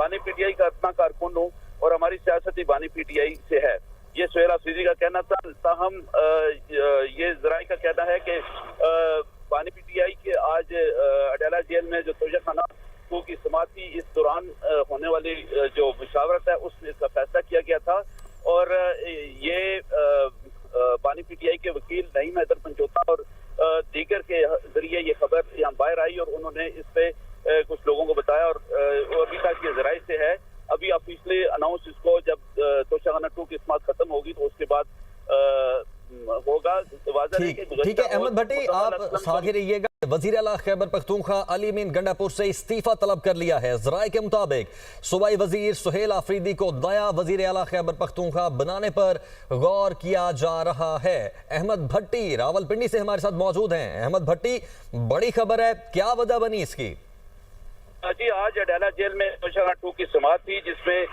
बानी पीटीआई का अपना कारकुन हूँ और हमारी सियासत ही बानी पीटीआई से है, ये सुहेल अफरीदी का कहना था। ताहम ये जराए का कहना है कि बानी पीटीआई के आज अडाला जेल में जो तोशाखाना की समाअत थी, इस दौरान होने वाली जो मुशावरत है उसमें इसका फैसला किया गया था। और ये बानी पीटीआई के वकील नईम हैदर पंचोता और दीगर के जरिए ये खबर यहाँ बाहर आई और उन्होंने इस पे कुछ लोगों को बताया और अभी तक ये जराए से है। अभी ऑफिशियली अनाउंस इसको जब तोशाखाना 2 की समाअत खत्म होगी तो उसके बाद होगा। ठीक है अहमद भट्टी, आप साथ ही रहिएगा। वजीर आला खैबर पख्तूनख्वा अली अमीन गंडापुर से इस्तीफा तलब कर लिया है। जराए के मुताबिक सूबाई वजीर सुहेल आफरीदी को नया वजीर आला खैबर पख्तूनख्वा बनाने पर गौर किया जा रहा है। अहमद भट्टी रावलपिंडी से हमारे साथ मौजूद हैं। अहमद भट्टी, बड़ी खबर है, क्या वजह बनी इसकी? जी, आज अडाला जेल में तोशाखाना 2 की समाअत थी जिसमें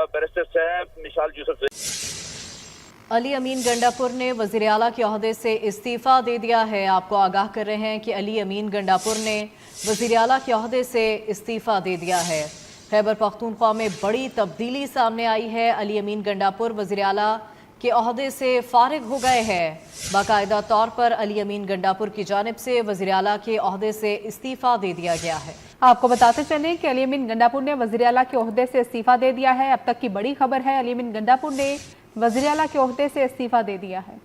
बैरिस्टर साहब मिसाल यूसुफ अली अमीन गंडापुर ने वज़ीर आला के ओहदे से इस्तीफ़ा दे दिया है। आपको आगाह कर रहे हैं कि अली अमीन गंडापुर ने वज़ीर आला के ओहदे से इस्तीफ़ा दे दिया है। खैबर पख्तूनख्वा में बड़ी तब्दीली सामने आई है। अली अमीन गंडापुर वज़ीर आला के ओहदे से फारिग हो गए हैं। बाकायदा तौर पर अली अमीन गंडापुर की जानिब से वज़ीर आला के ओहदे से इस्तीफ़ा दे दिया गया है। आपको बताते चलें कि अली अमीन गंडापुर ने वज़ीर आला के ओहदे से इस्तीफ़ा दे दिया है। अब तक की बड़ी खबर है, अली अमीन गंडापुर ने वज़ीर आला के ओहदे से इस्तीफ़ा दे दिया है।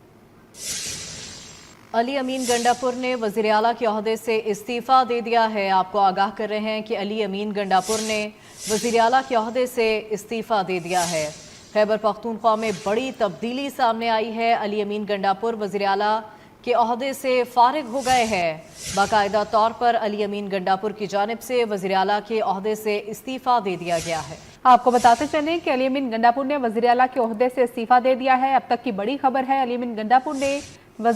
अली अमीन गंडापुर ने वज़ीर आला के ओहदे से इस्तीफ़ा दे दिया है। आपको आगाह कर रहे हैं कि अली अमीन गंडापुर ने वज़ीर आला के ओहदे से इस्तीफ़ा दे दिया है। खैबर पख्तूनख्वा में बड़ी तब्दीली सामने आई है। अली अमीन गंडापुर वज़ीर आला के ओहदे से फारिग हो गए हैं। बाकायदा तौर पर अली अमीन गंडापुर की जानिब से वज़ीर आला के ओहदे से इस्तीफ़ा दे दिया गया है। आपको बताते चलें कि अली अमीन गंडापुर ने वज़ीर आला के ओहदे से इस्तीफ़ा दे दिया है। अब तक की बड़ी खबर है, अली अमीन गंडापुर ने